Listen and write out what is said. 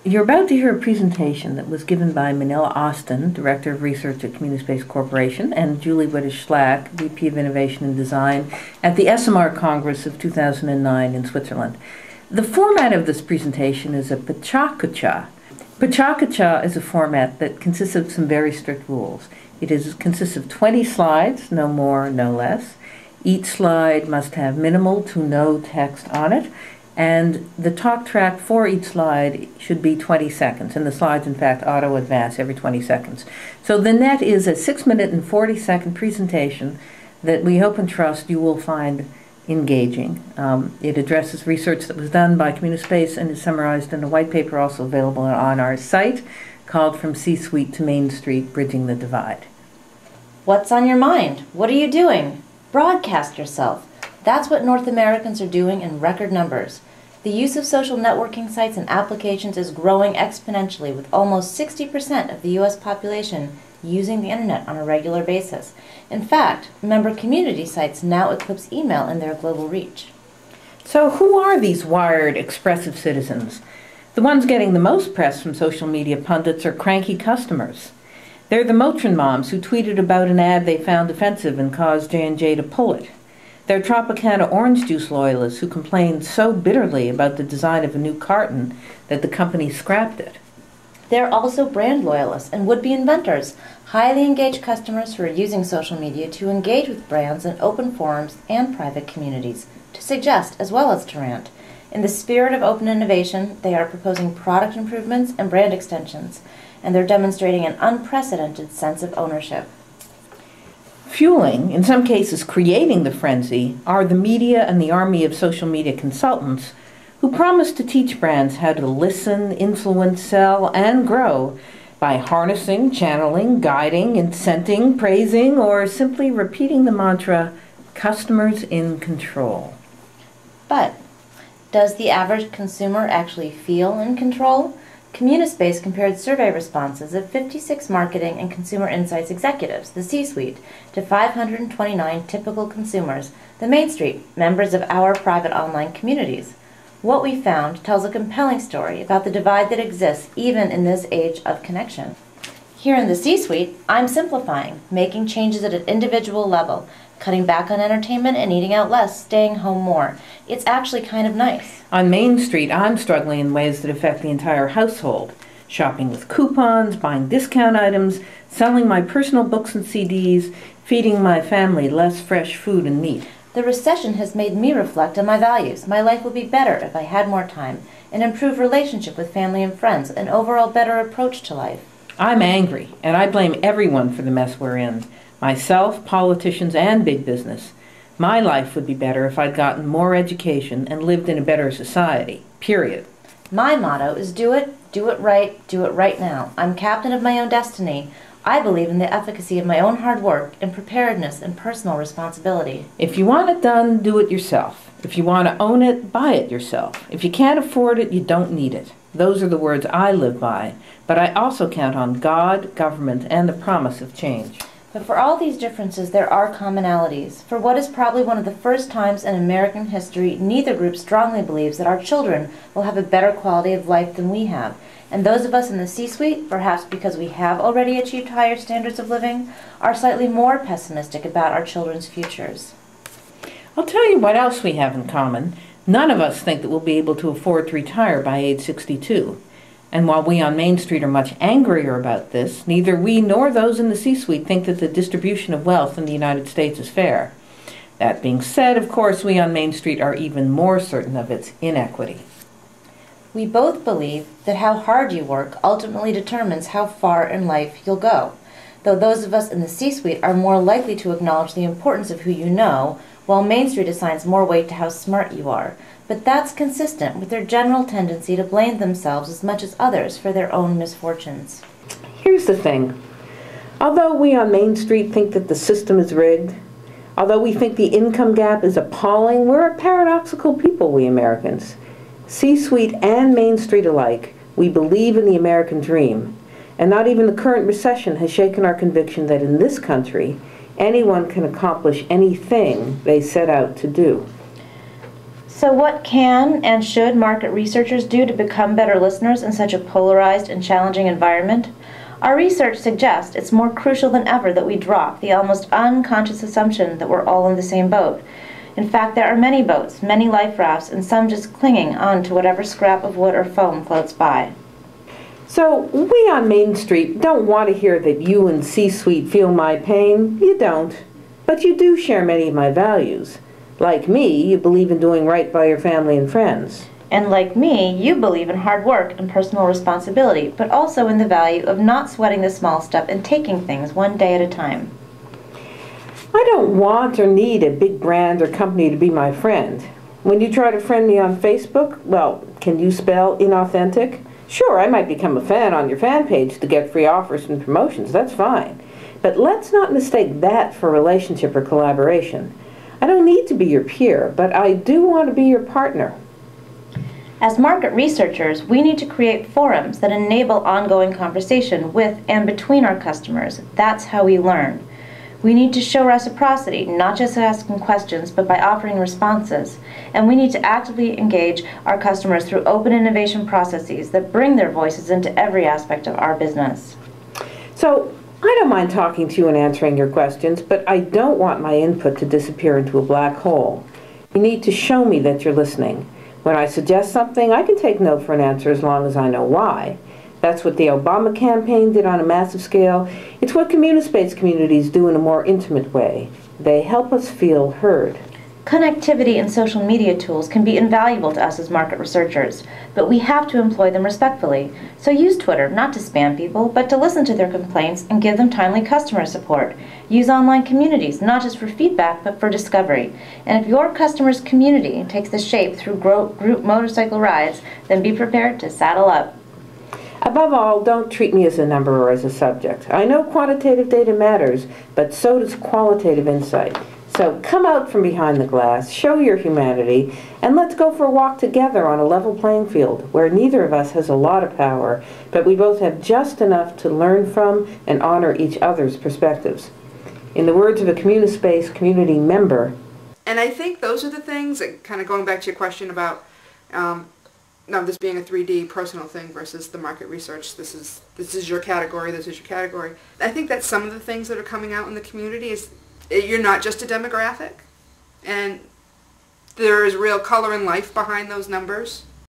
You're about to hear a presentation that was given by Manila Austin, Director of Research at Communispace Corporation, and Julie Wittes-Schlack, VP of Innovation and Design, at the ESOMAR Congress of 2009 in Switzerland. The format of this presentation is a Pecha Kucha. Pecha Kucha is a format that consists of some very strict rules. Consists of 20 slides, no more, no less. Each slide must have minimal to no text on it, and the talk track for each slide should be 20 seconds, and the slides, in fact, auto-advance every 20 seconds. So the net is a 6-minute and 40-second presentation that we hope and trust you will find engaging. It addresses research that was done by Communispace and is summarized in a white paper also available on our site called From C-Suite to Main Street, Bridging the Divide. What's on your mind? What are you doing? Broadcast yourself. That's what North Americans are doing in record numbers. The use of social networking sites and applications is growing exponentially, with almost 60% of the U.S. population using the internet on a regular basis. In fact, member community sites now eclipse email in their global reach. So who are these wired, expressive citizens? The ones getting the most press from social media pundits are cranky customers. They're the Motrin moms who tweeted about an ad they found offensive and caused J&J to pull it. They're Tropicana orange juice loyalists who complained so bitterly about the design of a new carton that the company scrapped it. They're also brand loyalists and would-be inventors, highly engaged customers who are using social media to engage with brands in open forums and private communities, to suggest as well as to rant. In the spirit of open innovation, they are proposing product improvements and brand extensions, and they're demonstrating an unprecedented sense of ownership. Fueling, in some cases creating the frenzy, are the media and the army of social media consultants who promise to teach brands how to listen, influence, sell, and grow by harnessing, channeling, guiding, incenting, praising, or simply repeating the mantra, "Customers in control." But does the average consumer actually feel in control? Communispace compared survey responses of 56 marketing and consumer insights executives, the C-suite, to 529 typical consumers, the Main Street, members of our private online communities. What we found tells a compelling story about the divide that exists even in this age of connection. Here in the C-suite, I'm simplifying, making changes at an individual level, cutting back on entertainment and eating out less, staying home more. It's actually kind of nice. On Main Street, I'm struggling in ways that affect the entire household. Shopping with coupons, buying discount items, selling my personal books and CDs, feeding my family less fresh food and meat. The recession has made me reflect on my values. My life would be better if I had more time, an improved relationship with family and friends, an overall better approach to life. I'm angry, and I blame everyone for the mess we're in. Myself, politicians, and big business. My life would be better if I'd gotten more education and lived in a better society, period. My motto is do it right now. I'm captain of my own destiny. I believe in the efficacy of my own hard work and preparedness and personal responsibility. If you want it done, do it yourself. If you want to own it, buy it yourself. If you can't afford it, you don't need it. Those are the words I live by, but I also count on God, government, and the promise of change. But for all these differences, there are commonalities. For what is probably one of the first times in American history, neither group strongly believes that our children will have a better quality of life than we have. And those of us in the C-suite, perhaps because we have already achieved higher standards of living, are slightly more pessimistic about our children's futures. I'll tell you what else we have in common. None of us think that we'll be able to afford to retire by age 62. And while we on Main Street are much angrier about this, neither we nor those in the C-suite think that the distribution of wealth in the United States is fair. That being said, of course, we on Main Street are even more certain of its inequity. We both believe that how hard you work ultimately determines how far in life you'll go, though those of us in the C-suite are more likely to acknowledge the importance of who you know, while Main Street assigns more weight to how smart you are. But that's consistent with their general tendency to blame themselves as much as others for their own misfortunes. Here's the thing. Although we on Main Street think that the system is rigged, although we think the income gap is appalling, we're a paradoxical people, we Americans. C-suite and Main Street alike, we believe in the American dream, and not even the current recession has shaken our conviction that in this country, anyone can accomplish anything they set out to do. So what can and should market researchers do to become better listeners in such a polarized and challenging environment? Our research suggests it's more crucial than ever that we drop the almost unconscious assumption that we're all in the same boat. In fact, there are many boats, many life rafts, and some just clinging on to whatever scrap of wood or foam floats by. So, we on Main Street don't want to hear that you and C-Suite feel my pain. You don't. But you do share many of my values. Like me, you believe in doing right by your family and friends. And like me, you believe in hard work and personal responsibility, but also in the value of not sweating the small stuff and taking things one day at a time. I don't want or need a big brand or company to be my friend. When you try to friend me on Facebook, well, can you spell inauthentic? Sure, I might become a fan on your fan page to get free offers and promotions, that's fine. But let's not mistake that for relationship or collaboration. I don't need to be your peer, but I do want to be your partner. As market researchers, we need to create forums that enable ongoing conversation with and between our customers. That's how we learn. We need to show reciprocity, not just asking questions, but by offering responses. And we need to actively engage our customers through open innovation processes that bring their voices into every aspect of our business. So, I don't mind talking to you and answering your questions, but I don't want my input to disappear into a black hole. You need to show me that you're listening. When I suggest something, I can take no for an answer as long as I know why. That's what the Obama campaign did on a massive scale. It's what community-based communities do in a more intimate way. They help us feel heard. Connectivity and social media tools can be invaluable to us as market researchers, but we have to employ them respectfully. So use Twitter not to spam people, but to listen to their complaints and give them timely customer support. Use online communities, not just for feedback, but for discovery. And if your customer's community takes the shape through group motorcycle rides, then be prepared to saddle up. Above all, don't treat me as a number or as a subject. I know quantitative data matters, but so does qualitative insight. So come out from behind the glass, show your humanity, and let's go for a walk together on a level playing field where neither of us has a lot of power, but we both have just enough to learn from and honor each other's perspectives. In the words of a community-based community member. And I think those are the things, that, kind of going back to your question about this being a 3D personal thing versus the market research, this is your category, this is your category. I think that some of the things that are coming out in the community is you're not just a demographic, and there is real color and life behind those numbers.